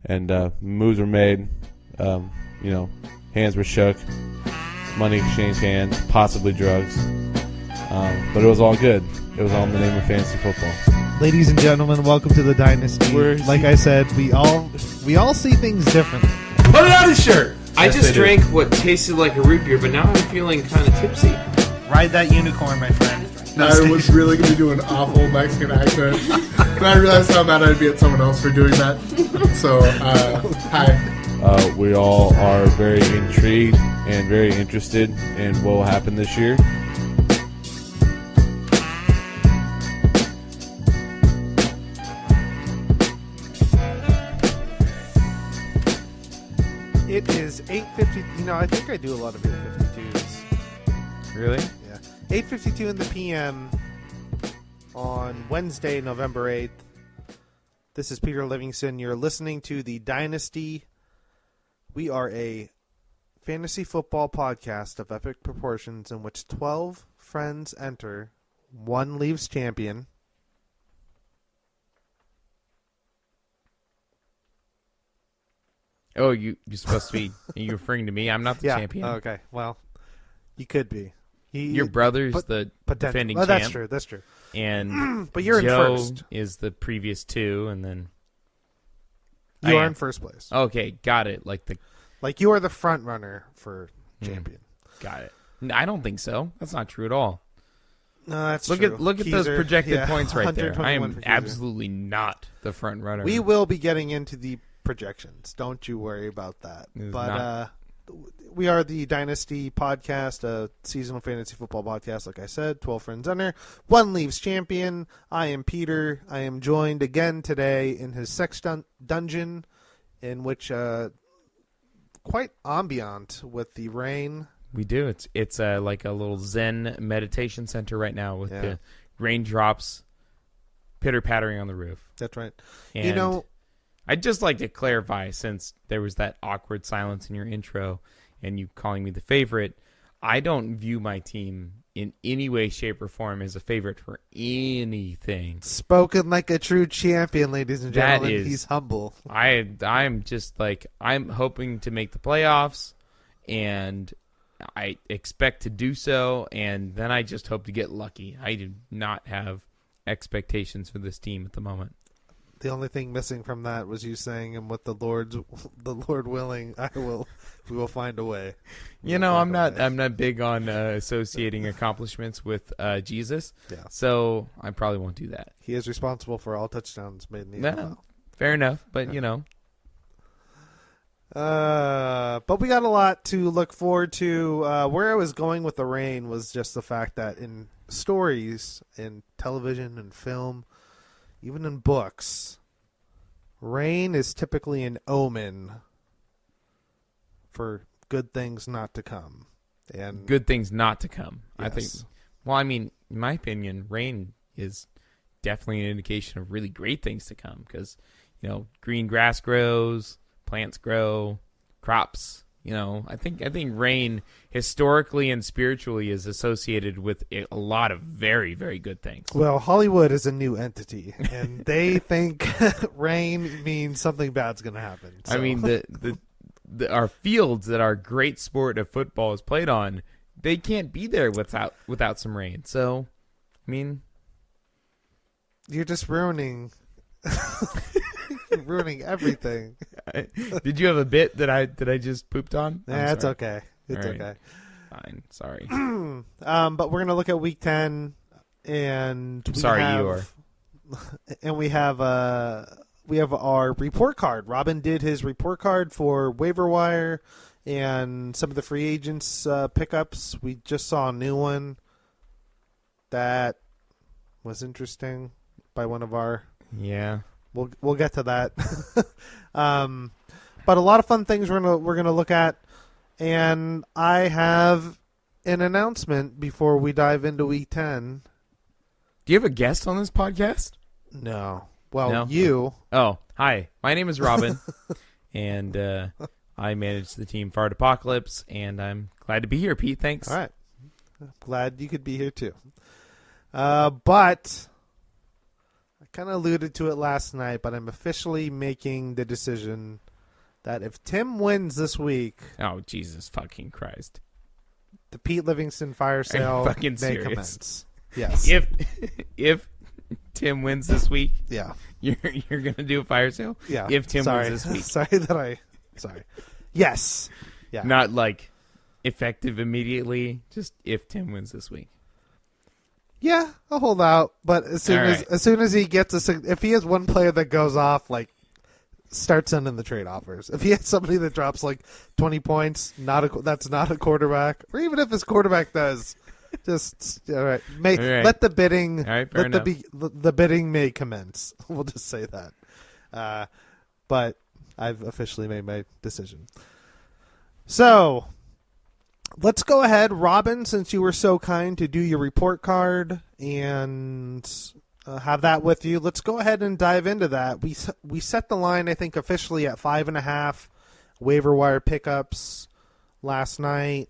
and moves were made. Hands were shook, money exchanged hands, possibly drugs. But it was all good. It was all in the name of fantasy football. Ladies and gentlemen, welcome to the Dynasty. Like I said, we all see things differently. Put it on his shirt. I Yes, just they do. drank what tasted like a root beer, but now I'm feeling kind of tipsy. Ride that unicorn, my friend. I was really going to do an awful Mexican accent, but I realized how mad I'd be at someone else for doing that. So, hi. We all are very intrigued and very interested in what will happen this year. It is 8:50. I think I do a lot of 8:52s. Really? Yeah, 8:52 in the PM on Wednesday, November 8th. This is Peter Livingston. You're listening to the Dynasty. We are a fantasy football podcast of epic proportions in which 12 friends enter. One leaves champion. Oh, you're supposed to be. Are you referring to me? I'm not the champion. Okay. Well, you could be. Your brother's the defending champ. That's true. That's true. And but you're Joe in first. Is the previous two, and then You are in first place. Okay, got it. Like you are the front runner for champion. Got it. I don't think so. That's not true at all. No, that's Look true. at those projected points right there. I 121 am for Keezer. absolutely not the front runner. We will be getting into the projections. Don't you worry about that. But we are the Dynasty podcast, a seasonal fantasy football podcast. Like I said, 12 friends enter. One leaves champion. I am Peter. I am joined again today in his sex dungeon, in which quite ambient with the rain. We do. It's like a little Zen meditation center right now with the raindrops pitter-pattering on the roof. That's right. And I'd just like to clarify, since there was that awkward silence in your intro and you calling me the favorite, I don't view my team in any way, shape, or form as a favorite for anything. Spoken like a true champion, ladies and gentlemen. He's humble. I'm just like, I'm hoping to make the playoffs, and I expect to do so, and then I just hope to get lucky. I do not have expectations for this team at the moment. The only thing missing from that was you saying, "And with the Lord willing, we will find a way." I'm not big on associating accomplishments with Jesus. Yeah. So I probably won't do that. He is responsible for all touchdowns made in the NFL. Fair enough, but But we got a lot to look forward to. Where I was going with the rain was just the fact that in stories, in television and film, even in books, rain is typically an omen for good things not to come. And good things not to come. Yes. I think. Well, I mean, in my opinion, rain is definitely an indication of really great things to come because, green grass grows, plants grow, crops. I think rain historically and spiritually is associated with a lot of very, very good things. Well, Hollywood is a new entity, and they think rain means something bad's going to happen. So. I mean, our fields that our great sport of football is played on, they can't be there without some rain. So, I mean, you're just ruining. Ruining everything. Did you have a bit that I just pooped on? Yeah, it's okay. It's okay. Fine. Sorry. But we're gonna look at week 10, and we have our report card. Robin did his report card for Waiver Wire and some of the free agents pickups. We just saw a new one that was interesting by one of our. Yeah. We'll get to that, but a lot of fun things we're gonna look at, and I have an announcement before we dive into week 10. Do you have a guest on this podcast? No. Well, no? you. Oh, hi. My name is Robin, and I manage the team Fart Apocalypse, and I'm glad to be here, Pete. Thanks. All right. Glad you could be here too. But kind of alluded to it last night, but I'm officially making the decision that if Tim wins this week, oh Jesus fucking Christ, the Pete Livingston fire sale fucking may serious? commence. Yes. If Tim wins this week, Yeah. you're gonna do a fire sale. Yeah. If Tim Sorry. wins this week, Sorry. Yes. Yeah. not like effective immediately. Just if Tim wins this week. Yeah, I'll hold out. But as soon as he gets if he has one player that goes off, like, start sending the trade offers. If he has somebody that drops like 20 points, that's not a quarterback, or even if his quarterback does, just all right. Let the bidding. All right, fair enough. The bidding may commence. We'll just say that. But I've officially made my decision. So let's go ahead, Robin, since you were so kind to do your report card and have that with you. Let's go ahead and dive into that. We set the line, I think, officially at 5.5 waiver wire pickups last night.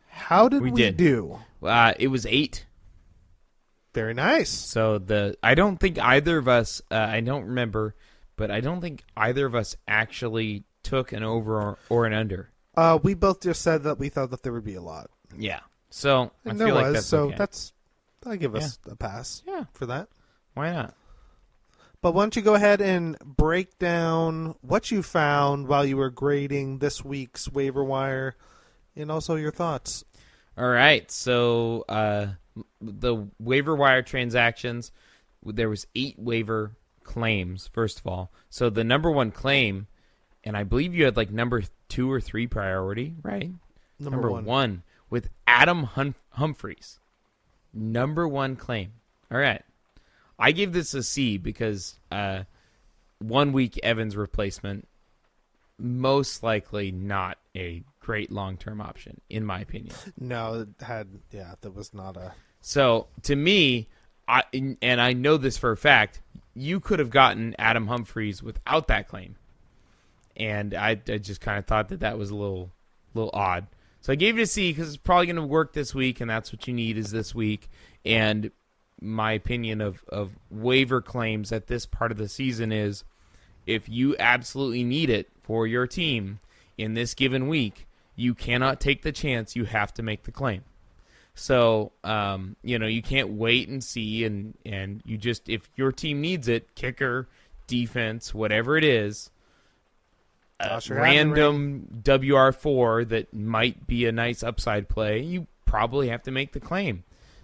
How did we do? It was 8. Very nice. So I don't think either of us. I don't remember, but I don't think either of us actually took an over or an under. We both just said that we thought that there would be a lot. Yeah. So And I feel like that's so okay. I give us a pass. Yeah. For that. Why not? But why don't you go ahead and break down what you found while you were grading this week's waiver wire, and also your thoughts. All right. So the waiver wire transactions, there was 8 waiver claims. First of all, so the number 1 claim, and I believe you had like number 2 or 3 priority, right? Number 1 with Adam Humphries. Number 1 claim. All right. I gave this a C because 1 week Evans replacement, most likely not a great long-term option, in my opinion. No, that was not a... So, to me, and I know this for a fact, you could have gotten Adam Humphries without that claim. And I just kind of thought that was a little odd. So I gave it a C because it's probably going to work this week, and that's what you need is this week. And my opinion of waiver claims at this part of the season is if you absolutely need it for your team in this given week, you cannot take the chance. You have to make the claim. So, you can't wait and see, and you just, if your team needs it, kicker, defense, whatever it is, random WR4 that might be a nice upside play, you probably have to make the claim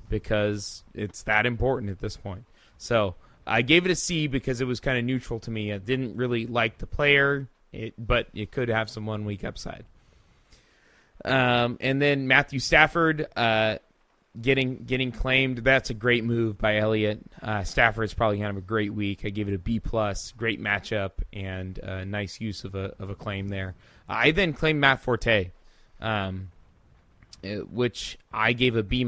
because it's that important at this point. So I gave it a C because it was kind of neutral to me. I didn't really like the player, but it could have some 1 week upside. And then Matthew Stafford getting claimed. That's a great move by Elliott. Stafford's probably going to have a great week. I gave it a B+. Great matchup and nice use of a claim there. I then claimed Matt Forte, which I gave a B-.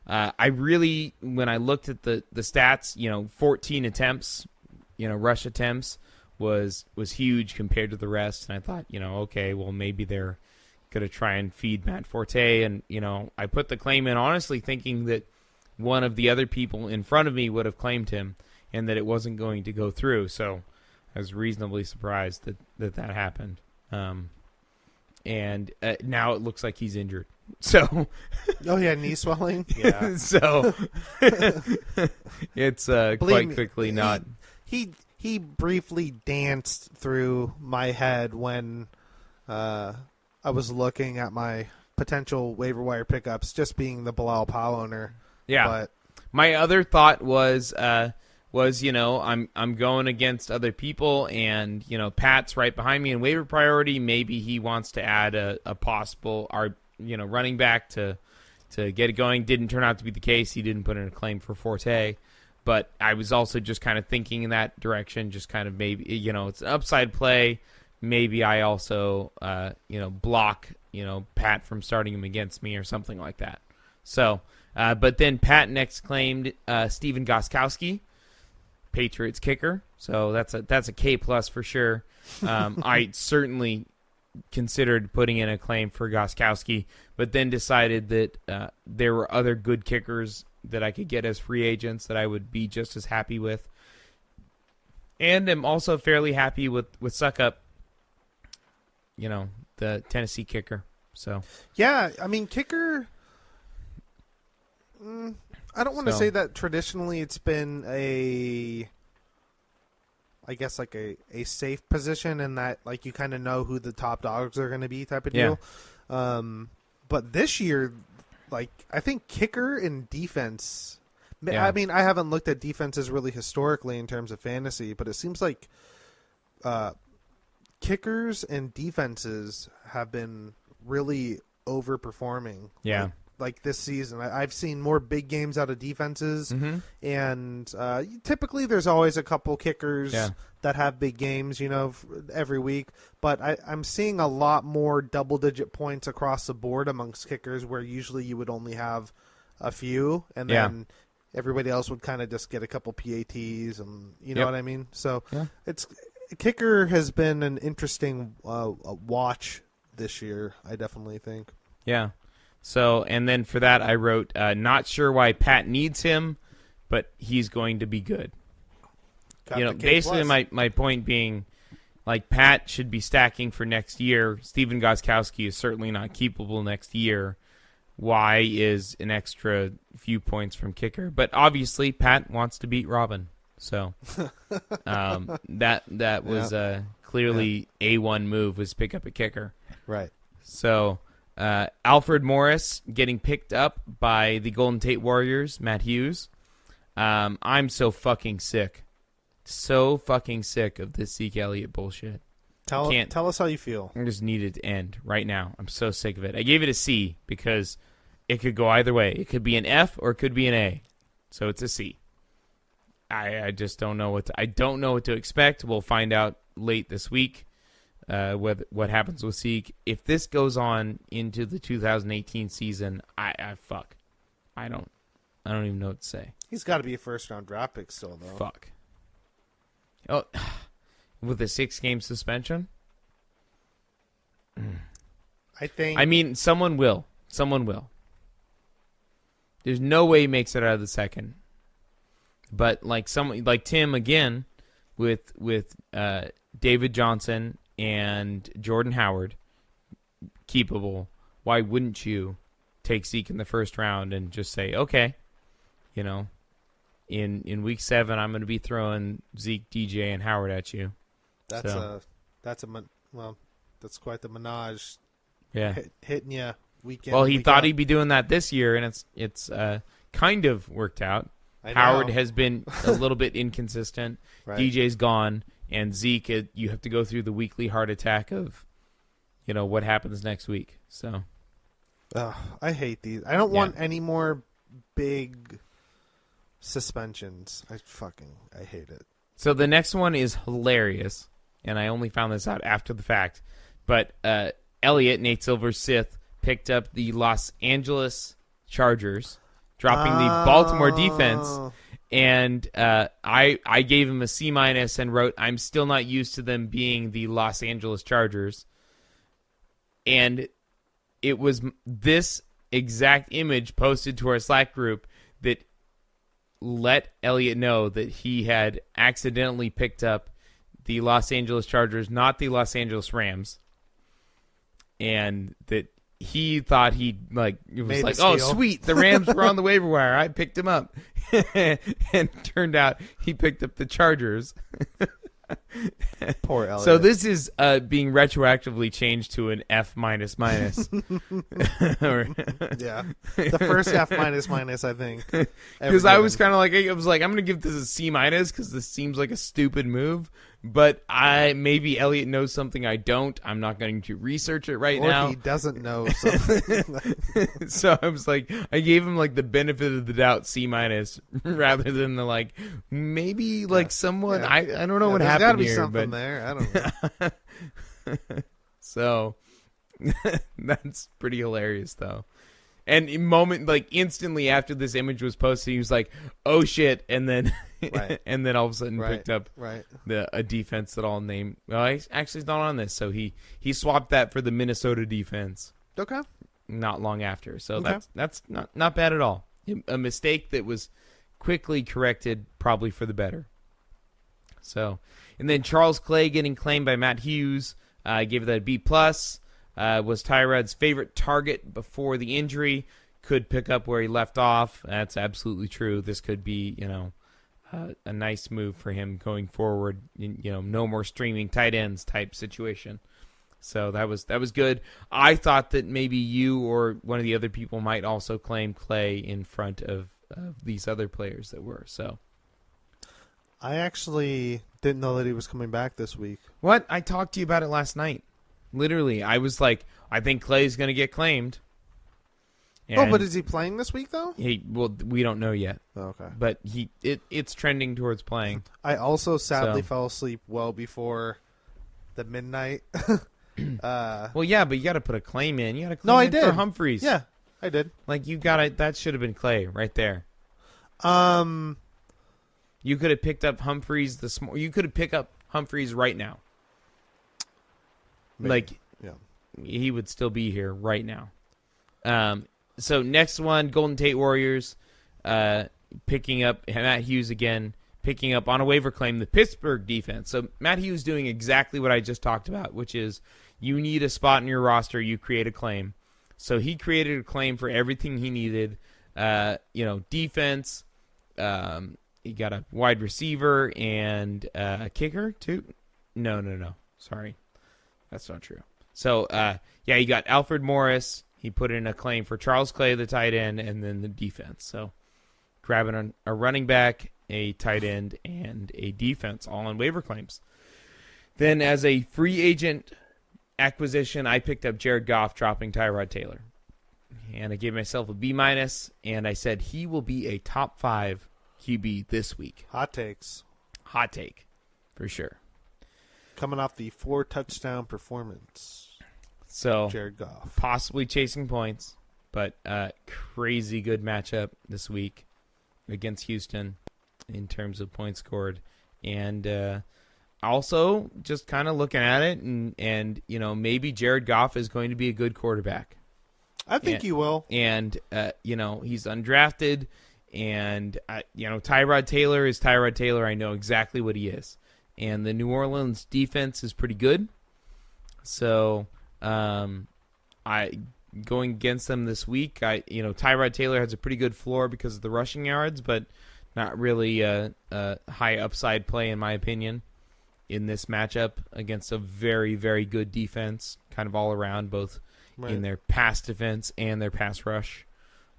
I really, when I looked at the stats, 14 attempts, rush attempts was huge compared to the rest. And I thought, okay, well, maybe they're going to try and feed Matt Forte. And, I put the claim in honestly thinking that one of the other people in front of me would have claimed him and that it wasn't going to go through. So I was reasonably surprised that happened. And now it looks like he's injured. So, oh yeah, knee swelling. Yeah. So it's quite quickly not. He briefly danced through my head when I was looking at my potential waiver wire pickups, just being the Bilal Powell owner. Yeah. But my other thought was I'm going against other people, and Pat's right behind me in waiver priority. Maybe he wants to add a possible running back to get it going. Didn't turn out to be the case. He didn't put in a claim for Forte, but I was also just kind of thinking in that direction. Just kind of maybe it's an upside play. Maybe I also block Pat from starting him against me or something like that. So, but then Pat next claimed Steven Gostkowski, Patriots kicker. So that's a K+ for sure. I certainly considered putting in a claim for Gostkowski, but then decided that there were other good kickers that I could get as free agents that I would be just as happy with. And I'm also fairly happy with Suckup, the Tennessee kicker. So yeah, I mean, kicker. I don't want to say that traditionally it's been a safe position in that like you kind of know who the top dogs are going to be type of deal. But this year, like I think kicker and defense. Yeah. I mean, I haven't looked at defenses really historically in terms of fantasy, but it seems like kickers and defenses have been really overperforming. Yeah. Like this season, I've seen more big games out of defenses, and typically there's always a couple kickers that have big games, every week. But I'm seeing a lot more double-digit points across the board amongst kickers, where usually you would only have a few, and then everybody else would kind of just get a couple PATs, and you know what I mean. So kicker has been an interesting watch this year. I definitely think. Yeah. So, and then for that, I wrote, not sure why Pat needs him, but he's going to be good. Basically my point being, like, Pat should be stacking for next year. Steven Gostkowski is certainly not keepable next year. Why is an extra few points from kicker? But obviously, Pat wants to beat Robin. So, that was clearly A1 move, was pick up a kicker. Right. So... Alfred Morris getting picked up by the Golden Tate Warriors, Matt Hughes. I'm so fucking sick. So fucking sick of this Zeke Elliott bullshit. Tell us how you feel. I just need it to end right now. I'm so sick of it. I gave it a C because it could go either way. It could be an F or it could be an A. So it's a C. I just don't know I don't know what to expect. We'll find out late this week. What happens with Zeke. If this goes on into the 2018 season, I fuck. I don't even know what to say. He's got to be a first-round draft pick still, though. Fuck. Oh, with a 6-game suspension? I mean, someone will. There's no way he makes it out of the second. But like Tim again, with David Johnson and Jordan Howard, keepable. Why wouldn't you take Zeke in the first round and just say, okay, in week 7, I'm going to be throwing Zeke, DJ, and Howard at you. That's quite the menage. Yeah, hitting you weekend. Well, he thought he'd be doing that this year, and it's kind of worked out. Howard has been a little bit inconsistent. Right. DJ's gone. And Zeke, you have to go through the weekly heart attack of, what happens next week. So, I hate these. I don't want any more big suspensions. I hate it. So the next one is hilarious, and I only found this out after the fact. But Elliott, Nate Silver's Sith, picked up the Los Angeles Chargers, dropping the Baltimore defense. And I gave him a C- and wrote, I'm still not used to them being the Los Angeles Chargers. And it was this exact image posted to our Slack group that let Elliott know that he had accidentally picked up the Los Angeles Chargers, not the Los Angeles Rams. And that he thought oh, sweet, the Rams were on the waiver wire. I picked him up. And turned out he picked up the Chargers. Poor Elliott. So this is being retroactively changed to an F-. Yeah. The first F-, I think. Because I was kind of like, I'm going to give this a C- because this seems like a stupid move. But maybe Elliott knows something I don't. I'm not going to research it now. Or he doesn't know something. So I was like, I gave him like the benefit of the doubt C- rather than the maybe someone. I don't know what happened here. There's got to be something there. I don't know. So that's pretty hilarious though. And instantly after this image was posted, he was like, "Oh shit!" And then, and then all of a sudden picked up a defense that I'll name. Well, actually, it's not on this, so he swapped that for the Minnesota defense. Okay. Not long after, so that's not bad at all. A mistake that was quickly corrected, probably for the better. So, and then Charles Clay getting claimed by Matt Hughes. I gave that a B+. Was Tyrod's favorite target before the injury. Could pick up where he left off. That's absolutely true. This could be, a nice move for him going forward. No more streaming tight ends type situation. So that was good. I thought that maybe you or one of the other people might also claim Clay in front of these other players that were. So I actually didn't know that he was coming back this week. What? I talked to you about it last night. Literally, I was like, I think Clay's going to get claimed. But is he playing this week though? We don't know yet. Oh, okay. But it's trending towards playing. I also sadly fell asleep well before the midnight. Well, yeah, but you got to put a claim in. You got to claim in for Humphreys. Yeah, I did. Like that should have been Clay right there. You could have picked up Humphreys you could have picked up Humphreys right now. Maybe. He would still be here right now. So next one, Golden Tate Warriors, picking up Matt Hughes again, picking up on a waiver claim the Pittsburgh defense. So Matt Hughes doing exactly what I just talked about, which is you need a spot in your roster, you create a claim. So he created a claim for everything he needed. Defense. He got a wide receiver and a kicker too. No. Sorry, that's not true. So he got Alfred Morris. He put in a claim for Charles Clay, the tight end, and then the defense. So grabbing a running back, a tight end, and a defense, all on waiver claims. Then as a free agent acquisition, I picked up Jared Goff, dropping Tyrod Taylor. And I gave myself a B-, and I said he will be a top 5 QB this week. Hot takes. Hot take, for sure. Coming off the 4-touchdown performance. So Jared Goff. Possibly chasing points, but crazy good matchup this week against Houston in terms of points scored. And also just kind of looking at it and maybe Jared Goff is going to be a good quarterback. I think he will. And, he's undrafted. And, Tyrod Taylor is Tyrod Taylor. I know exactly what he is. And the New Orleans defense is pretty good. So I going against them this week. Tyrod Taylor has a pretty good floor because of the rushing yards, but not really a high upside play in my opinion in this matchup against a very, very good defense, kind of all around, both in their pass defense and their pass rush,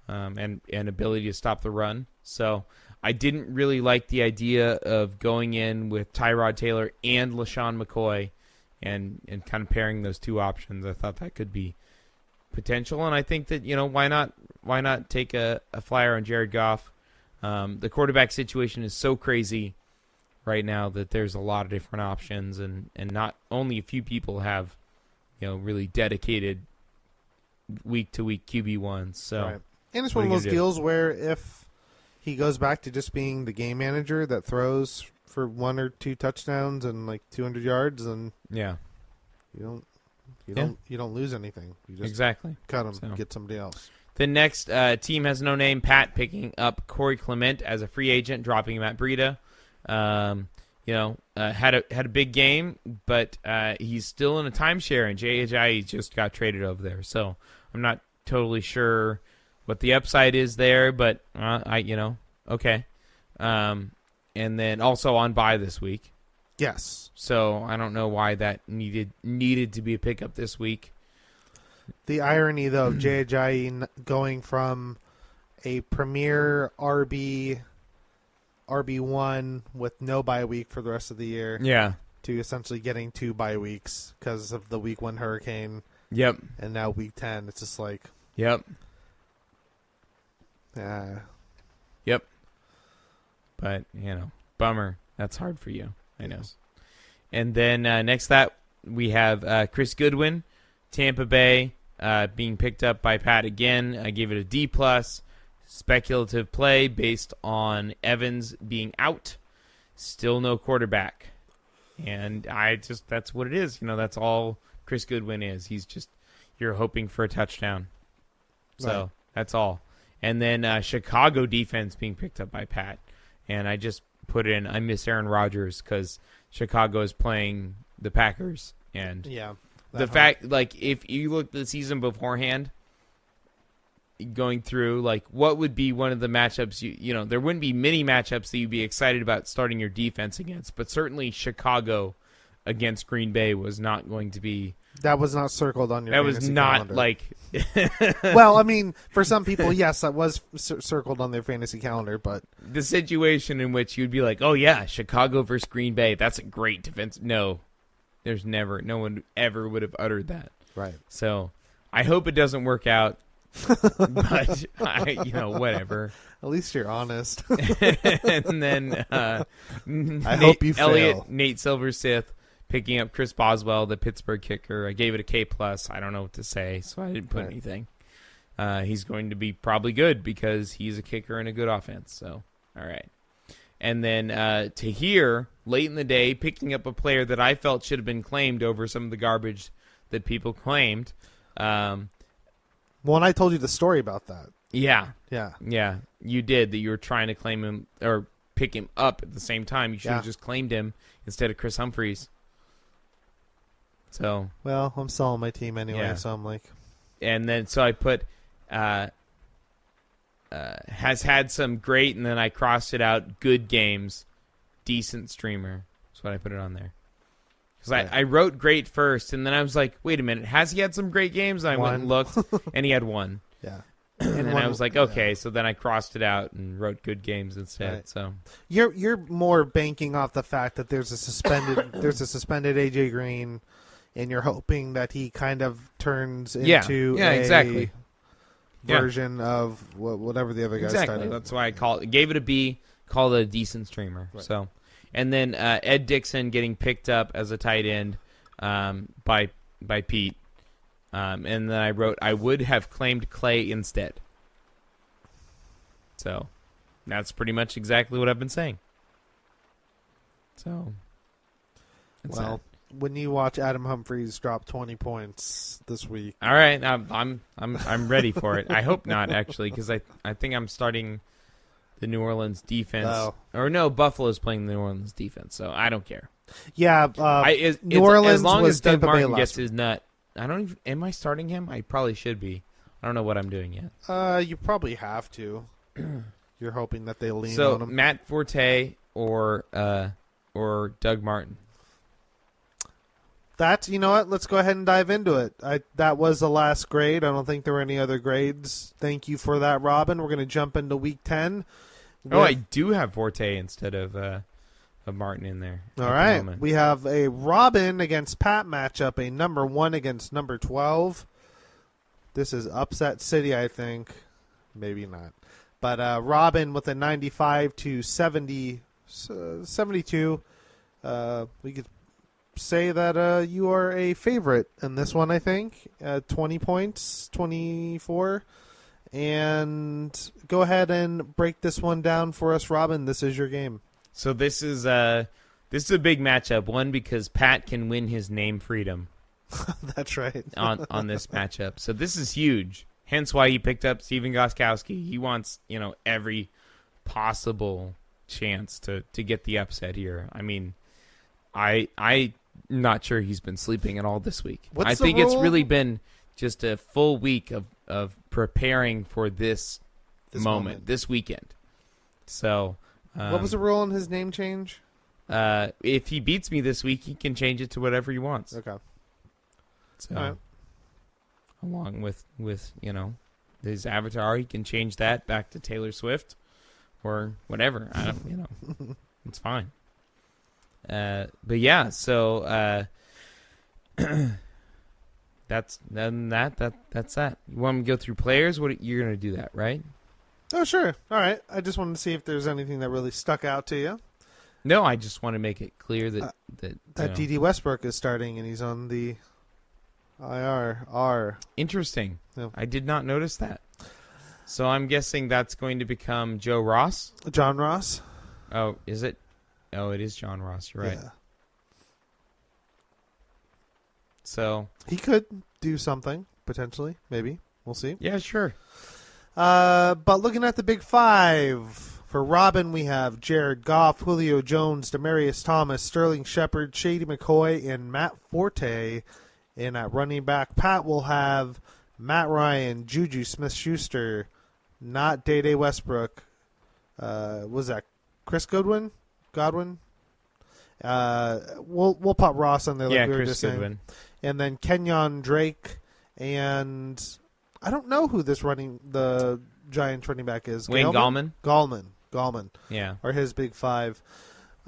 and ability to stop the run. So I didn't really like the idea of going in with Tyrod Taylor and LaShawn McCoy and kind of pairing those two options. I thought that could be potential, and I think that, why not take a flyer on Jared Goff? The quarterback situation is so crazy right now that there's a lot of different options, and not only a few people have, really dedicated week-to-week QB1s. So, right. And it's one of those deals where if he goes back to just being the game manager that throws for 1 or 2 touchdowns and like 200 yards, and you don't lose anything. You just cut him, get somebody else. The next team has no name. Pat picking up Corey Clement as a free agent, dropping Matt Breida. Had a big game, but he's still in a timeshare, and J.H.I. just got traded over there. So I'm not totally sure what the upside is there, but okay. And then also on bye this week. Yes. So I don't know why that needed to be a pickup this week. The irony, though, of J.J. going from a premier RB1 with no bye week for the rest of the year, to essentially getting 2 bye weeks because of the week 1 hurricane. Yep. And now week 10, it's just like. Yep. Yep. But, bummer. That's hard for you. I know. And then next that we have Chris Goodwin, Tampa Bay, being picked up by Pat again. I gave it a D+. Speculative play based on Evans being out. Still no quarterback. And that's what it is. That's all Chris Goodwin is. He's just, you're hoping for a touchdown. So that's all. And then Chicago defense being picked up by Pat. And I just put in I miss Aaron Rodgers because Chicago is playing the Packers. And the fact, like, if you look at the season beforehand, going through, like, what would be one of the matchups, you know, there wouldn't be many matchups that you'd be excited about starting your defense against, but certainly Chicago against Green Bay was not going to be. That was not circled on your. That was not calendar. like. Well, I mean, for some people, yes, that was circled on their fantasy calendar, but the situation in which you'd be like, "Oh yeah, Chicago versus Green Bay, that's a great defense." No, no one ever would have uttered that. Right. So, I hope it doesn't work out, but whatever. At least you're honest. And then I hope you fail. Nate Silversith picking up Chris Boswell, the Pittsburgh kicker. I gave it a K+. I don't know what to say, so I didn't put anything. He's going to be probably good because he's a kicker and a good offense. So, all right. And then Tahir, late in the day, picking up a player that I felt should have been claimed over some of the garbage that people claimed. Well, and I told you the story about that. Yeah, you did, that you were trying to claim him or pick him up at the same time. You should have just claimed him instead of Chris Humphries. So, well, I'm selling my team anyway, so I'm like, and then so I put has had some great, and then I crossed it out, good games, decent streamer. That's what I put it on there. Because I wrote great first, and then I was like, wait a minute, has he had some great games? And I went and looked, and he had one. Yeah. And then I was like, okay, so then I crossed it out and wrote good games instead. Right. So you're more banking off the fact that there's a suspended AJ Green, and you're hoping that he kind of turns into exactly version of whatever the other guy started. That's why I gave it a B, called it a decent streamer. Right. So, and then Ed Dixon getting picked up as a tight end by Pete. And then I wrote, I would have claimed Clay instead. So, that's pretty much exactly what I've been saying. So, well, when you watch Adam Humphries drop 20 points this week, all right, I'm ready for it. I hope not, actually, because I think I'm starting the New Orleans defense. Oh. Or no, Buffalo's playing the New Orleans defense, so I don't care. Yeah, New Orleans as long was as Doug Tampa Bay Martin gets last his nut. I don't even. Am I starting him? I probably should be. I don't know what I'm doing yet. You probably have to. You're hoping that they lean on him. Matt Forte or Doug Martin. That's, you know what? Let's go ahead and dive into it. That was the last grade. I don't think there were any other grades. Thank you for that, Robin. We're going to jump into Week 10. I do have Forte instead of Martin in there. All right. We have a Robin against Pat matchup, a number 1 against number 12. This is upset city, I think. Maybe not. But Robin with a 95 to 72. We could say that you are a favorite in this one, I think. 20 points, 24. And go ahead and break this one down for us, Robin. This is your game. So this is a big matchup. One, because Pat can win his name freedom. That's right. on this matchup. So this is huge. Hence why he picked up Steven Gostkowski. He wants, every possible chance to get the upset here. I mean, I'm not sure he's been sleeping at all this week. I think it's really been just a full week of preparing for this moment, this weekend. So what was the rule on his name change? If he beats me this week, he can change it to whatever he wants. Okay. So, right. Along with his avatar, he can change that back to Taylor Swift or whatever. I don't, it's fine. But yeah, so that's that. You want me to go through players? You're gonna do that, right? Oh, sure. All right. I just wanted to see if there's anything that really stuck out to you. No, I just want to make it clear that D.D. Westbrook is starting and he's on the IR. Interesting. Yeah. I did not notice that. So I'm guessing that's going to become Joe Ross? John Ross. Oh, is it? Oh, it is John Ross. You're right. Yeah. So he could do something, potentially. Maybe. We'll see. Yeah, sure. But looking at the Big Five, For Robin, we have Jared Goff, Julio Jones, Demaryius Thomas, Sterling Shepard, Shady McCoy, and Matt Forte. And at running back, Pat will have Matt Ryan, Juju Smith-Schuster, not Day-Day Westbrook. Was that Chris Godwin? We'll pop Ross on there like we were Chris just Goodwin. saying. And then Kenyon Drake, and I don't know who the Giants running back is. Wayne Gallman? Gallman. Yeah. Are his big five.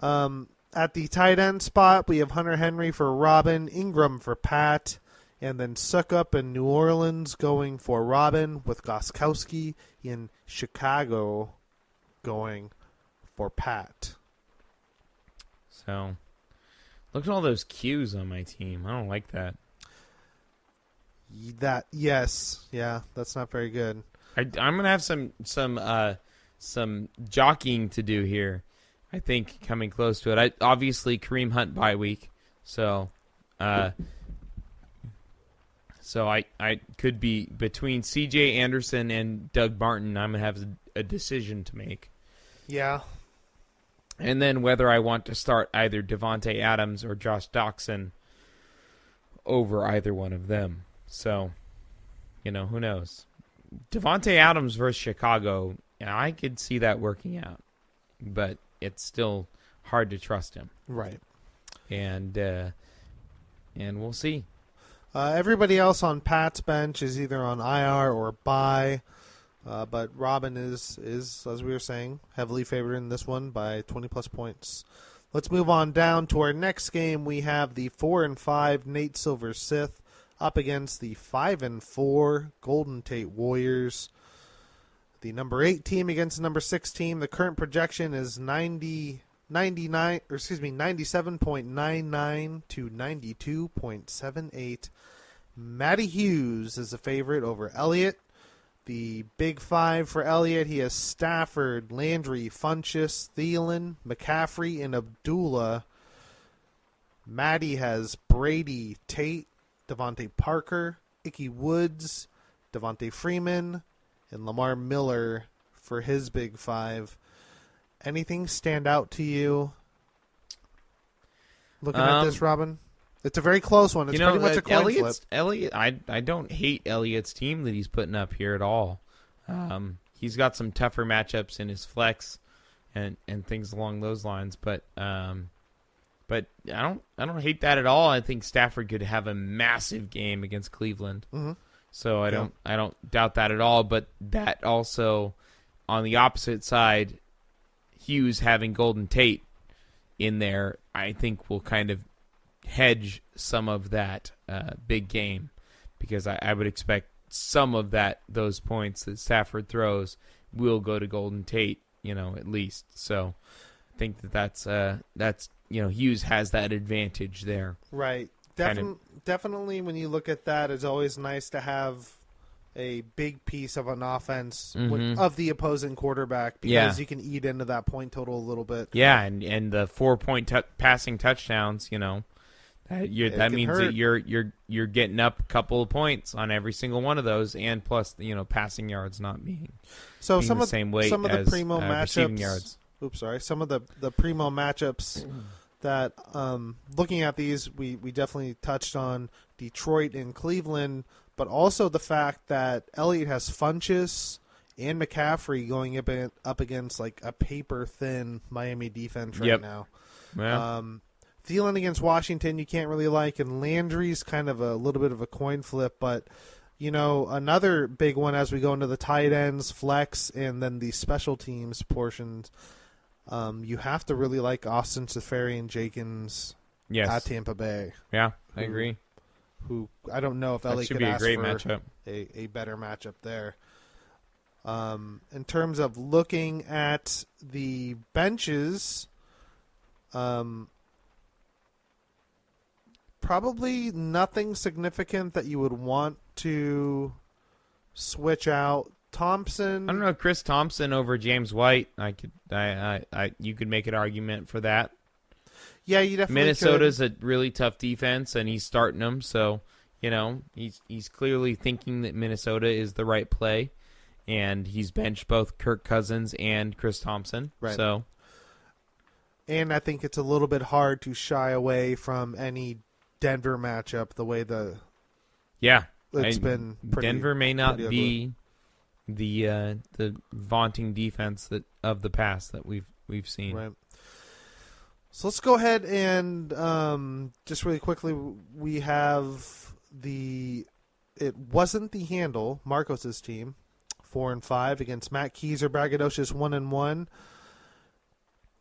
At the tight end spot, we have Hunter Henry for Robin, Ingram for Pat, and then Suckup in New Orleans going for Robin, with Gostkowski in Chicago going for Pat. So, look at all those Qs on my team. I don't like that. Yeah, that's not very good. I'm gonna have some jockeying to do here. I think coming close to it. Obviously Kareem Hunt bye week, so I could be between C.J. Anderson and Doug Martin. I'm gonna have a decision to make. Yeah. And then whether I want to start either Devontae Adams or Josh Doxson over either one of them. So, who knows? Devontae Adams versus Chicago, I could see that working out. But it's still hard to trust him. Right. And we'll see. Everybody else on Pat's bench is either on IR or bye. But Robin is, as we were saying, heavily favored in this one by 20-plus points. Let's move on down to our next game. We have the 4-5 Nate Silver Sith up against the 5-4 Golden Tate Warriors. The number 8 team against the number 6 team. The current projection is 97.99 to 92.78. Matty Hughes is a favorite over Elliott. The big five for Elliott, he has Stafford, Landry, Funchess, Thielen, McCaffrey, and Abdullah. Matty has Brady, Tate, Devontae Parker, Ickey Woods, Devontae Freeman, and Lamar Miller for his big five. Anything stand out to you looking at this, Robin? It's a very close one. It's pretty much a coin flip. Elliott, I don't hate Elliott's team that he's putting up here at all. He's got some tougher matchups in his flex and things along those lines, but I don't hate that at all. I think Stafford could have a massive game against Cleveland. Mm-hmm. So I don't doubt that at all, but that also on the opposite side, Hughes having Golden Tate in there, I think will kind of hedge some of that big game, because I would expect some of those points that Stafford throws will go to Golden Tate, at least. So I think that's Hughes has that advantage there. Right. Definitely when you look at that, it's always nice to have a big piece of an offense of the opposing quarterback, because you can eat into that point total a little bit. Yeah, and the 4-point passing touchdowns, that means that you're getting up a couple of points on every single one of those, and plus passing yards not being some of the same weight some of as the primo receiving matchups. Yards. Oops, sorry. Some of the primo matchups that looking at these, we definitely touched on Detroit and Cleveland, but also the fact that Elliott has Funchess and McCaffrey going up against like a paper thin Miami defense right now. Yeah. Thielen against Washington, you can't really like, and Landry's kind of a little bit of a coin flip, but another big one as we go into the tight ends, flex, and then the special teams portions. You have to really like Austin Seferian-Jenkins at Tampa Bay. Yeah, I agree. Who I don't know if Elliott could ask for a better matchup there. In terms of looking at the benches, probably nothing significant that you would want to switch out. Thompson, I don't know, Chris Thompson over James White. You could make an argument for that. Yeah, you definitely Minnesota's could. a really tough defense, and he's starting them, so he's clearly thinking that Minnesota is the right play. and he's benched both Kirk Cousins and Chris Thompson. Right. So, and I think it's a little bit hard to shy away from any Denver matchup the way it's been pretty, Denver may not pretty be the vaunting defense of the past that we've seen. Right. So let's go ahead and just really quickly, we have it wasn't the handle, Marcos's team, 4-5 against Matt Keyser, braggadocious 1-1.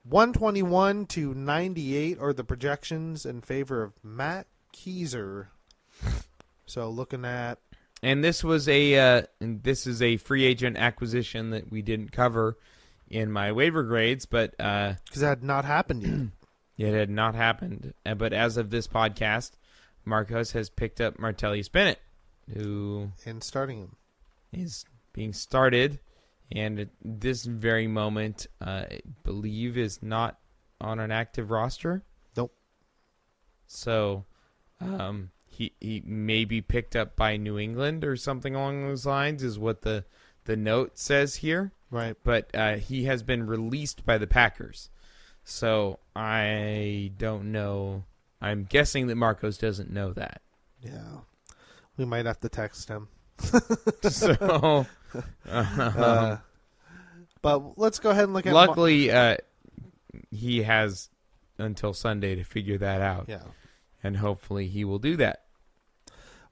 121-98 are the projections in favor of Matt Keyser. So looking at, and this is a free agent acquisition that we didn't cover in my waiver grades, but because that had not happened yet. It had not happened. But as of this podcast, Marcos has picked up Martellus Bennett, who and starting him is being started, and at this very moment, I believe is not on an active roster. Nope. So, he may be picked up by New England or something along those lines, is what the note says here. Right. But he has been released by the Packers. So I don't know. I'm guessing that Marcos doesn't know that. Yeah. We might have to text him. So, but let's go ahead and look at. Luckily, he has until Sunday to figure that out. Yeah. And hopefully he will do that.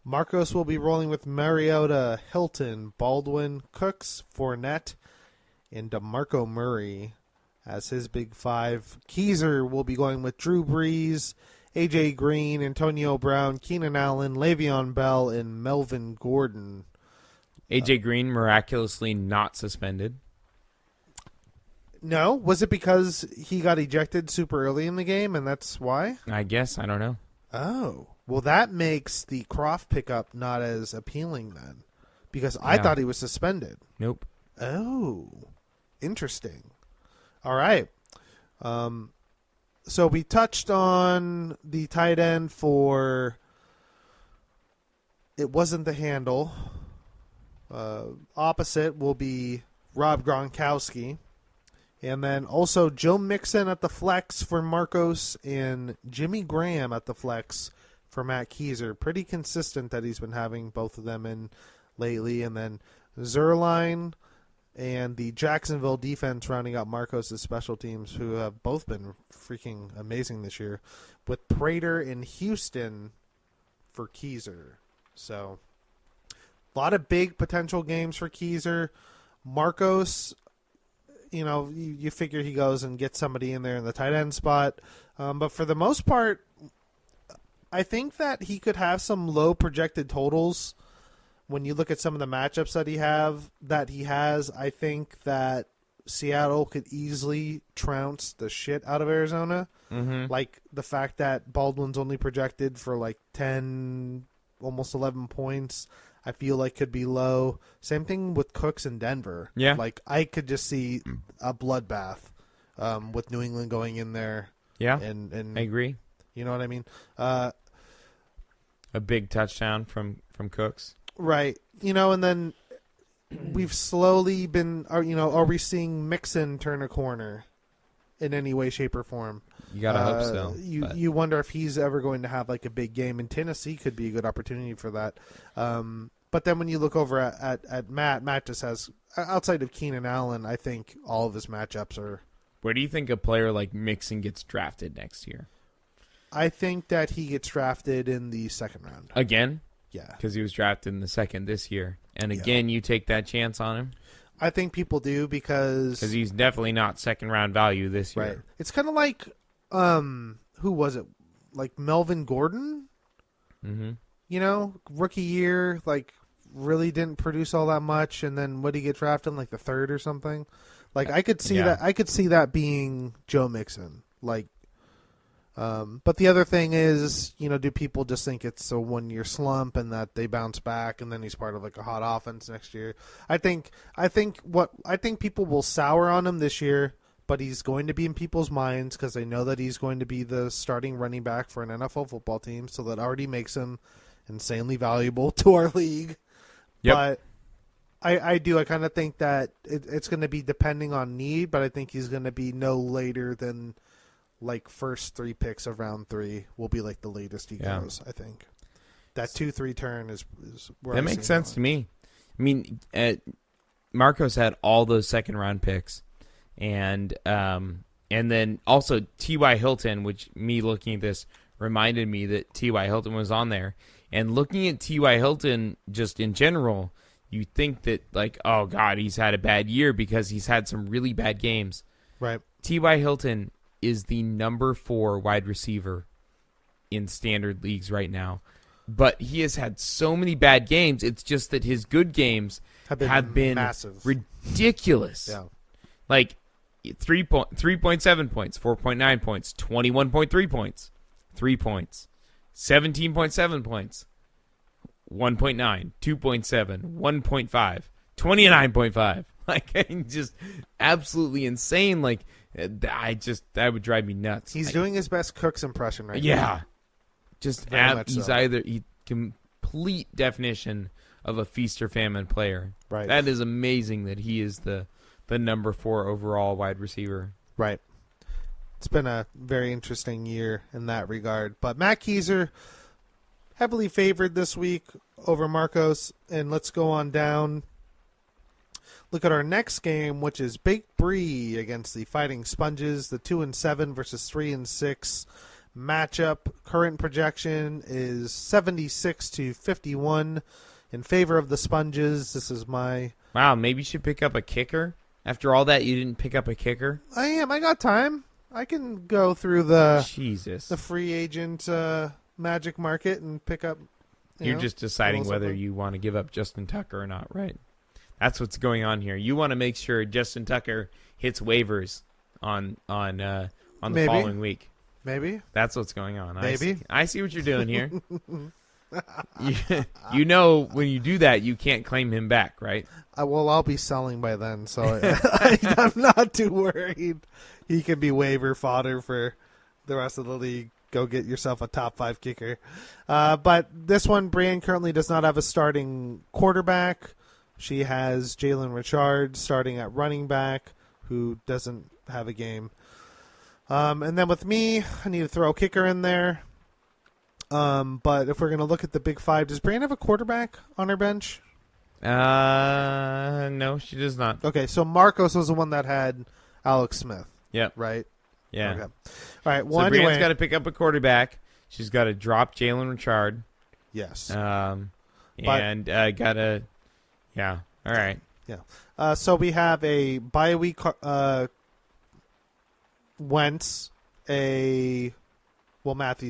Marcos will be rolling with Mariota, Hilton, Baldwin, Cooks, Fournette, and DeMarco Murray as his big five. Keyser will be going with Drew Brees, A.J. Green, Antonio Brown, Keenan Allen, Le'Veon Bell, and Melvin Gordon. A.J. Green miraculously not suspended. No? Was it because he got ejected super early in the game, and that's why? I guess. I don't know. Oh. Well, that makes the Croft pickup not as appealing then, because I thought he was suspended. Nope. Oh. Interesting. All right. So we touched on the tight end for it wasn't the handle. Opposite will be Rob Gronkowski. And then also Joe Mixon at the flex for Marcos and Jimmy Graham at the flex for Matt Keyser. Pretty consistent that he's been having both of them in lately. And then Zerline and the Jacksonville defense rounding out Marcos' special teams, who have both been freaking amazing this year, with Prater in Houston for Keyser. So, a lot of big potential games for Keyser. Marcos, you figure he goes and gets somebody in there in the tight end spot. But for the most part, I think that he could have some low projected totals. When you look at some of the matchups that he has, I think that Seattle could easily trounce the shit out of Arizona. Mm-hmm. Like the fact that Baldwin's only projected for like 10, almost 11 points, I feel like could be low. Same thing with Cooks in Denver. Yeah. Like I could just see a bloodbath with New England going in there. Yeah, and I agree. You know what I mean? A big touchdown from Cooks. Right. And then we've slowly been, are we seeing Mixon turn a corner in any way, shape, or form? You got to hope so. You wonder if he's ever going to have like a big game, and Tennessee could be a good opportunity for that. But then when you look over at Matt just has, outside of Keenan Allen, I think all of his matchups are. Where do you think a player like Mixon gets drafted next year? I think that he gets drafted in the second round. Again? Yeah. Because he was drafted in the second this year. And again, you take that chance on him? I think people do because he's definitely not second-round value this year. Right. It's kind of like, who was it? Like Melvin Gordon? Mm-hmm. Rookie year, like really didn't produce all that much, and then what did he get drafted in, like the third or something? Like I could see that. I could see that being Joe Mixon. Like, but the other thing is, do people just think it's a 1-year slump and that they bounce back and then he's part of like a hot offense next year? I think people will sour on him this year, but he's going to be in people's minds because they know that he's going to be the starting running back for an NFL football team, so that already makes him insanely valuable to our league. Yep. But I do. I kind of think that it's going to be depending on need, but I think he's going to be no later than like first 3 picks of round 3 will be like the latest he goes. I think that 2-3 turn is where that makes sense to me. I mean, Marcos had all those second round picks, and then also T.Y. Hilton, which me looking at this reminded me that T.Y. Hilton was on there. And looking at T.Y. Hilton just in general, you think that like, oh God, he's had a bad year because he's had some really bad games. Right. T.Y. Hilton is the number 4 wide receiver in standard leagues right now. But he has had so many bad games. It's just that his good games have been massive. Ridiculous. Yeah. Like 3.7 points, 4.9 points, 21.3 points, 3 points, 17.7 points, 1.9, 2.7, 1.5, 29.5. Like, just absolutely insane. Like, that would drive me nuts. He's doing his best Cooks impression right now. Yeah. Just he's so. either complete definition of a feast or famine player. Right. That is amazing that he is the number 4 overall wide receiver. Right. It's been a very interesting year in that regard. But Matt Keiser, heavily favored this week over Marcos. And let's go on down. Look at our next game, which is Baked Brie against the Fighting Sponges, the 2-7 versus 3-6 matchup. Current projection is 76-51 in favor of the Sponges. This is my... Wow, maybe you should pick up a kicker. After all that, you didn't pick up a kicker? I am. I got time. I can go through the free agent magic market and pick up... You're just deciding whether you want to give up Justin Tucker or not, right? That's what's going on here. You want to make sure Justin Tucker hits waivers on the following week. Maybe. That's what's going on. Maybe. I see what you're doing here. you know when you do that, you can't claim him back, right? Well, I'll be selling by then, so I'm not too worried. He can be waiver fodder for the rest of the league. Go get yourself a top 5 kicker. But this one, Brienne currently does not have a starting quarterback. She has Jalen Richard starting at running back, who doesn't have a game. And then with me, I need to throw a kicker in there. But if we're going to look at the big 5, does Brienne have a quarterback on her bench? No, she does not. Okay, so Marcos was the one that had Alex Smith. Yep. Right? Yeah. Okay. All right. Well, so anyway, Brienne's got to pick up a quarterback. She's got to drop Jalen Richard. Yes. And got to... Yeah. All right. Yeah. So we have a bye week Wentz, Matthews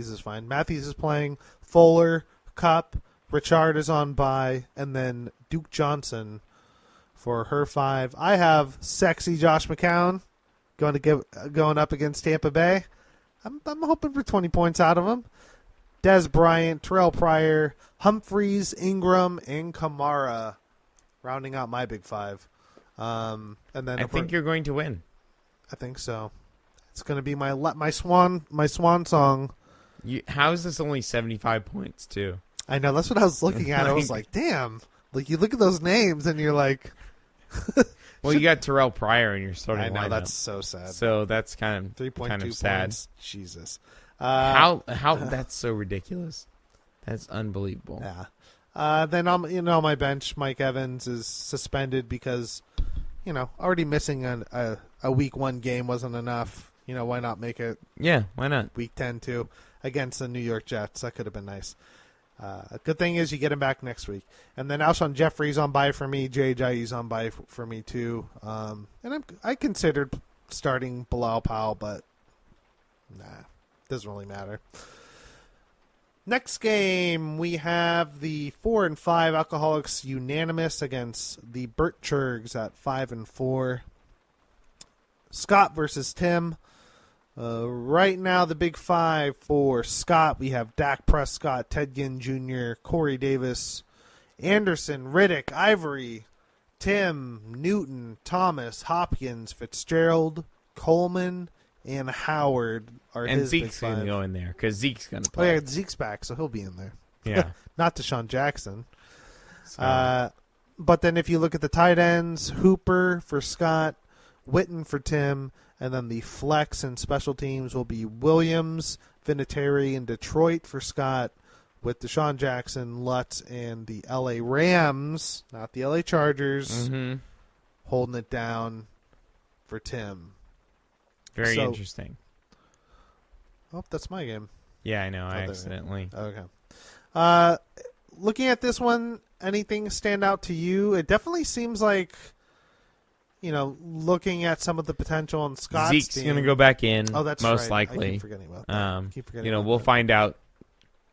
is fine. Matthews is playing. Fuller, Cup, Richard is on bye, and then Duke Johnson for her 5. I have sexy Josh McCown going up against Tampa Bay. I'm hoping for 20 points out of him. Des Bryant, Terrell Pryor, Humphreys, Ingram, and Kamara, rounding out my big 5. And then I think you're going to win. I think so. It's going to be my swan song. How is this only 75 points too? I know, that's what I was looking at. I was like, damn. Like, you look at those names and you're like... Well, you got Terrell Pryor in your starting lineup. I know, that's so sad. So that's kind of 3.2 sad. points. Jesus. How that's so ridiculous. That's unbelievable. Yeah. Then on my bench, Mike Evans is suspended because, already missing a week 1 game wasn't enough. Why not make it? Yeah, why not? Week 10 too against the New York Jets. That could have been nice. A good thing is you get him back next week. And then Alshon Jeffrey's on bye for me. Jay Ajayi's on bye for me too. And I considered starting Bilal Powell, but doesn't really matter. Next game, we have the 4-5 Alcoholics unanimous against the Burt Churgs at 5-4. Scott versus Tim. Right now, the big 5 for Scott, we have Dak Prescott, Ted Ginn Jr., Corey Davis, Anderson, Riddick, Ivory, Tim, Newton, Thomas, Hopkins, Fitzgerald, Coleman, and Howard are and his Zeke's big 5. going to go in there because Zeke's going to play. Oh, yeah, Zeke's back, so he'll be in there. Yeah. Not Deshaun Jackson. So. But then if you look at the tight ends, Hooper for Scott, Witten for Tim, and then the flex and special teams will be Williams, Vinatieri, and Detroit for Scott, with Deshaun Jackson, Lutz, and the LA Rams, not the LA Chargers, holding it down for Tim. Very interesting. Oh, that's my game. Yeah, I know. I accidentally. Okay. Looking at this one, anything stand out to you? It definitely seems like, looking at some of the potential on Scott's Zeke's team. going to go back in. Oh, that's most right. likely. I keep forgetting about that. We'll find out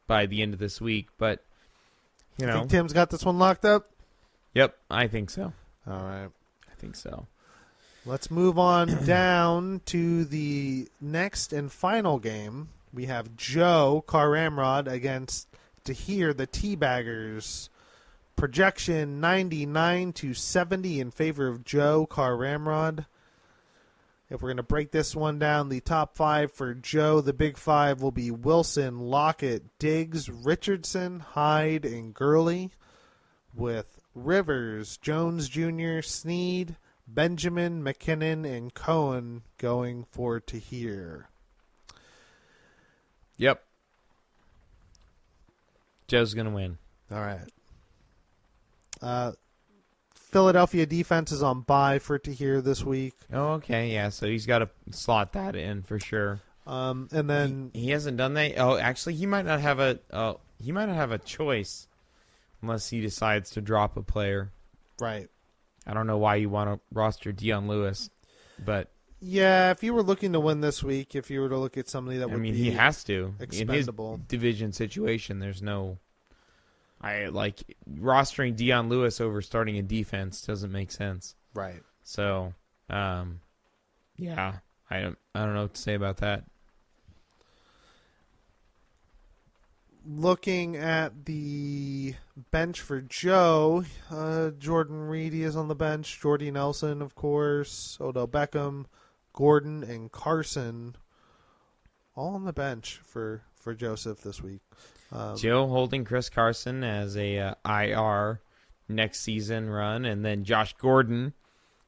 by the end of this week. But You think Tim's got this one locked up? Yep, I think so. All right. I think so. Let's move on down to the next and final game. We have Joe Ramrod against Tahir, the Teabaggers. Projection 99-70 in favor of Joe Ramrod. If we're going to break this one down, the top five for Joe, the big five, will be Wilson, Lockett, Diggs, Richardson, Hyde, and Gurley, with Rivers, Jones Jr., Snead, Benjamin, McKinnon, and Cohen going for Tahir. Yep. Joe's going to win. All right. Philadelphia defense is on bye for Tahir this week. Oh, okay, yeah. So he's got to slot that in for sure. And then he hasn't done that. Oh, actually, he might not have a choice unless he decides to drop a player. Right. I don't know why you want to roster Dion Lewis, but yeah, if you were looking to win this week, if you were to look at somebody that would be he has to. expendable. In his division situation, there's no. I like rostering Dion Lewis over starting a defense doesn't make sense. Right. So, yeah, I don't know what to say about that. Looking at the bench for Joe, Jordan Reedy is on the bench. Jordy Nelson, of course. Odell Beckham, Gordon, and Carson, all on the bench for Joseph this week. Joe holding Chris Carson as a IR next season run, and then Josh Gordon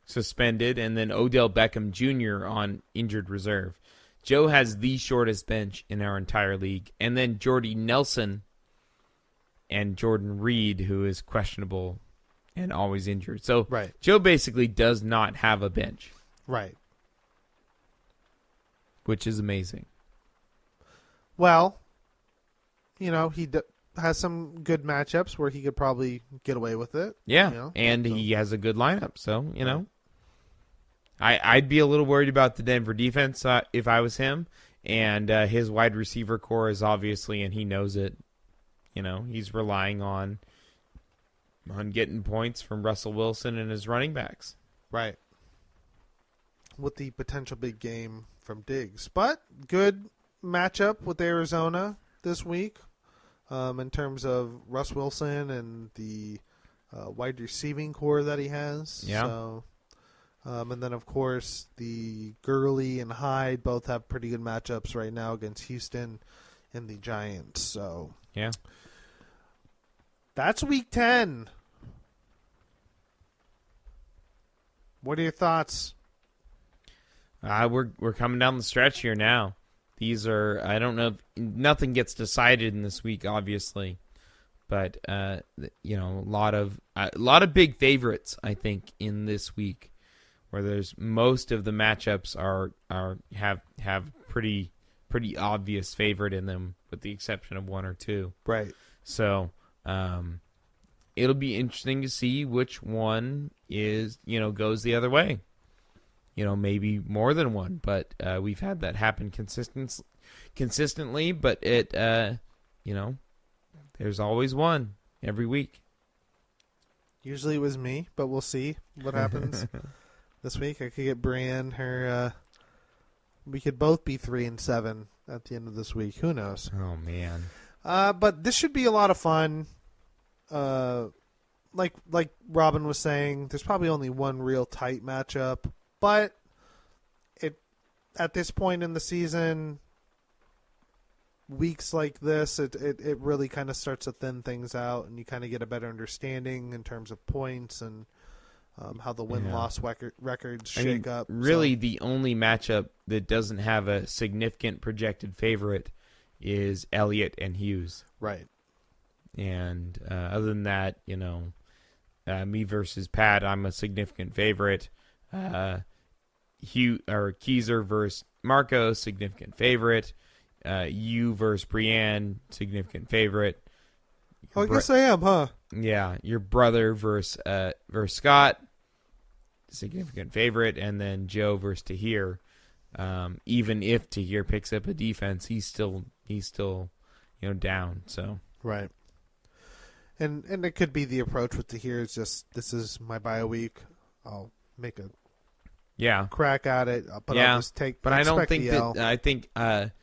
suspended, and then Odell Beckham Jr. on injured reserve. Joe has the shortest bench in our entire league, and then Jordy Nelson and Jordan Reed, who is questionable and always injured. So right. Joe basically does not have a bench. Right. Which is amazing. Well, he has some good matchups where he could probably get away with it. Yeah, and he has a good lineup, so, I'd be a little worried about the Denver defense if I was him, and his wide receiver core is obviously, and he knows it, he's relying on getting points from Russell Wilson and his running backs. Right. With the potential big game from Diggs. But good matchup with Arizona this week in terms of Russ Wilson and the wide receiving core that he has. Yeah. So, and then, of course, the Gurley and Hyde both have pretty good matchups right now against Houston and the Giants. So, yeah. That's week 10. What are your thoughts? We're coming down the stretch here now. These are, I don't know, nothing gets decided in this week, obviously, but a lot of big favorites, I think, in this week, where there's most of the matchups have pretty obvious favorite in them, with the exception of one or two. Right. So, it'll be interesting to see which one is goes the other way. Maybe more than one, but we've had that happen consistently. But it, there's always one every week. Usually it was me, but we'll see what happens this week. I could get Brienne her. We could both be 3-7 at the end of this week. Who knows? Oh man! But this should be a lot of fun. Like Robin was saying, there's probably only one real tight matchup. But at this point in the season, weeks like this, it really kind of starts to thin things out, and you kind of get a better understanding in terms of points and how the win-loss records shake up. Really, the only matchup that doesn't have a significant projected favorite is Elliott and Hughes. Right. And other than that, me versus Pat, I'm a significant favorite. Keyser versus Marco, significant favorite. You versus Brienne, significant favorite. I guess I am, huh? Yeah, your brother versus Scott, significant favorite, and then Joe versus Tahir. Even if Tahir picks up a defense, he's still down. So right. And it could be the approach with Tahir is just, this is my bye week. I'll make a crack at it, but I'll just take. But I don't think the L. I think that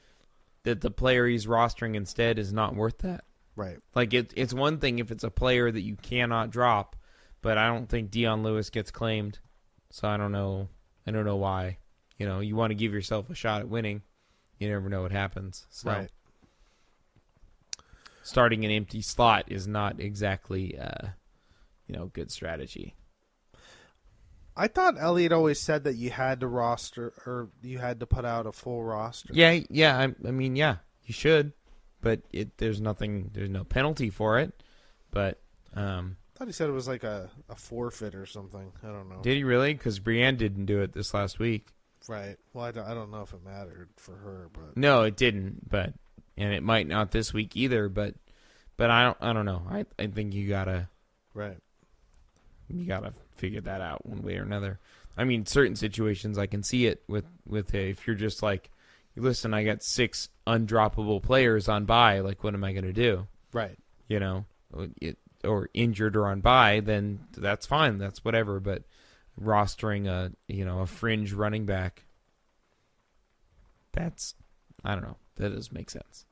the player he's rostering instead is not worth that. Right. Like it's one thing if it's a player that you cannot drop, but I don't think Dion Lewis gets claimed. So I don't know why. You want to give yourself a shot at winning. You never know what happens. So right. Starting an empty slot is not exactly good strategy. I thought Elliott always said that you had to roster or you had to put out a full roster. Yeah. I mean, you should, but there's no penalty for it. But I thought he said it was like a forfeit or something. I don't know. Did he really? Because Brienne didn't do it this last week. Right. Well, I don't know if it mattered for her, but no, it didn't. And it might not this week either. But I don't know. I think you gotta figure that out one way or another. I mean, certain situations I can see it with if you're just like, listen, I got 6 undroppable players on bye. Like, what am I gonna do? Right. Or injured or on bye, then that's fine. That's whatever. But rostering a fringe running back, that's, I don't know. That doesn't make sense.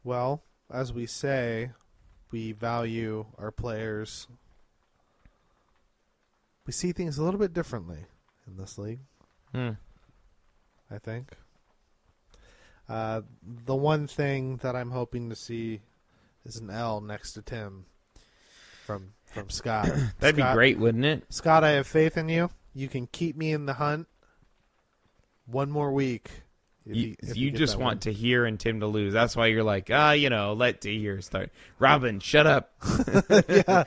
Well, as we say, we value our players. We see things a little bit differently in this league. I think. The one thing that I'm hoping to see is an L next to Tim from Scott. That'd be great, wouldn't it? Scott, I have faith in you. You can keep me in the hunt one more week. If you just want Tahir and Tim to lose. That's why you're like, let Tahir start. Robin, shut up. Yeah.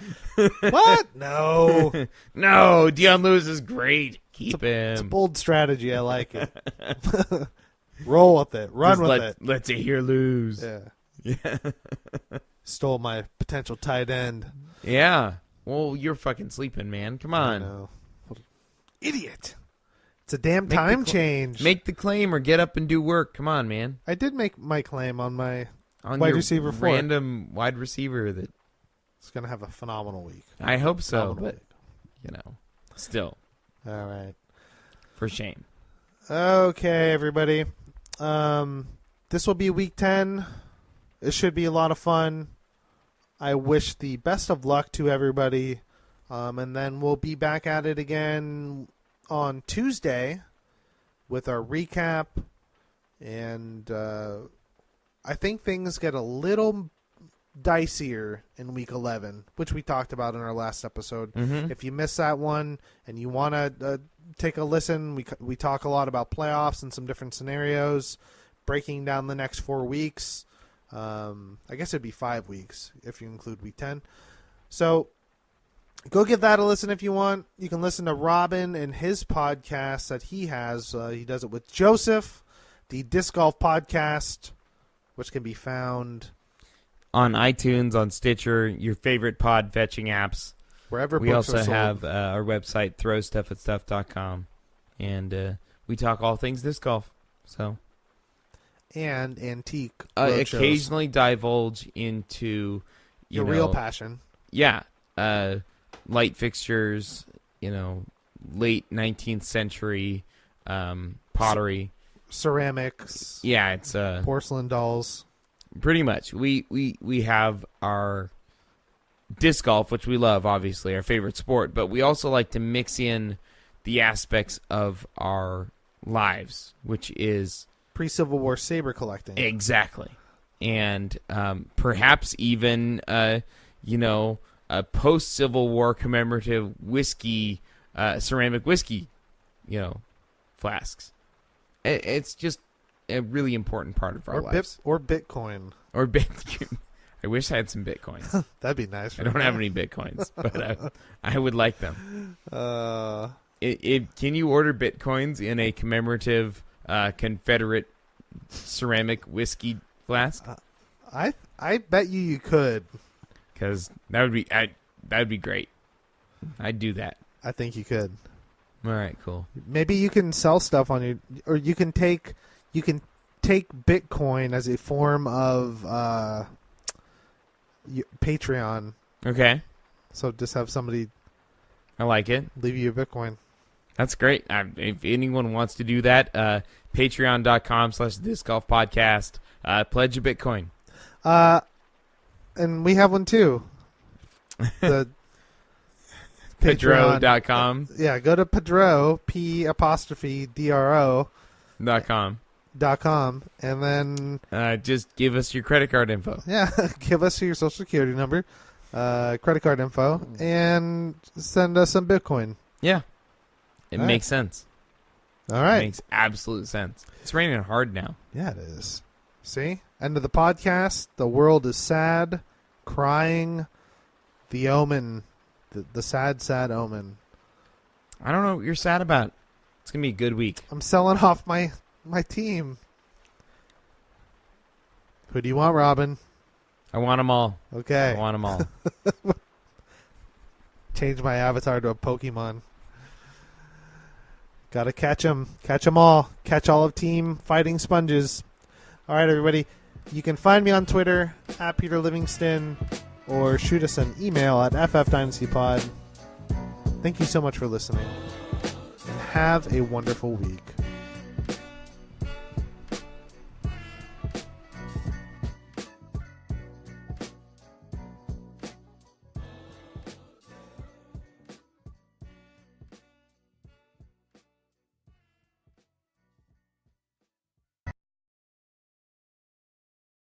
What? No. No, Dion Lewis is great. Keep him. It's a bold strategy. I like it. Roll with it. Run with it. Let Tahir lose. Yeah. Stole my potential tight end. Yeah. Well, you're fucking sleeping, man. Come on. I know. Idiot. It's a damn time change. Make the claim or get up and do work. Come on, man. I did make my claim on my wide receiver 4. Random wide receiver that it's going to have a phenomenal week. I hope so, but still. All right. For shame. Okay, everybody. This will be week 10. It should be a lot of fun. I wish the best of luck to everybody. And then we'll be back at it again on Tuesday with our recap. And I think things get a little dicier in week 11, which we talked about in our last episode. Mm-hmm. If you missed that one and you want to take a listen, we talk a lot about playoffs and some different scenarios, breaking down the next 4 weeks. I guess it'd be 5 weeks if you include week 10. So go give that a listen if you want. You can listen to Robin and his podcast that he has. He does it with Joseph, the Disc Golf Podcast, which can be found on iTunes, on Stitcher, your favorite pod fetching apps. Wherever we books also are sold. have our website, throwstuffatstuff.com, and we talk all things disc golf. So, and antique. Occasionally divulge into your real passion. Yeah, light fixtures. Late 19th century pottery, ceramics. Yeah, it's porcelain dolls. Pretty much. We have our disc golf, which we love, obviously, our favorite sport, but we also like to mix in the aspects of our lives, which is pre-Civil War saber collecting. Exactly. And perhaps even, a post-Civil War commemorative whiskey, ceramic whiskey, flasks. It's just a really important part of our lives. Or Bitcoin. Or Bitcoin. I wish I had some Bitcoins. That'd be nice. I don't have any Bitcoins, but I would like them. Can you order Bitcoins in a commemorative Confederate ceramic whiskey flask? I bet you could. Because that would be great. I'd do that. I think you could. All right, cool. Maybe you can sell stuff on your, or you can take Bitcoin as a form of Patreon. Okay. So just have somebody. I like it. Leave you a Bitcoin. That's great. If anyone wants to do that, patreon.com/thisgolfpodcast. Pledge a Bitcoin. And we have one too. The Pedro.com. Yeah, go to Pedro, P''DRO.com. And then just give us your credit card info. Yeah, give us your social security number, credit card info, and send us some Bitcoin. Yeah. It makes sense. All right. It makes absolute sense. It's raining hard now. Yeah, it is. See? End of the podcast. The world is sad, crying. The omen. The sad, sad omen. I don't know what you're sad about. It's going to be a good week. I'm selling off my team. Who do you want, Robin? I want them all. Okay. I want them all. Change my avatar to a Pokemon. Gotta catch them. Catch them all. Catch all of Team Fighting Sponges. All right, everybody. You can find me on Twitter at Peter Livingston or shoot us an email at ffdynastypod. Thank you so much for listening. And have a wonderful week.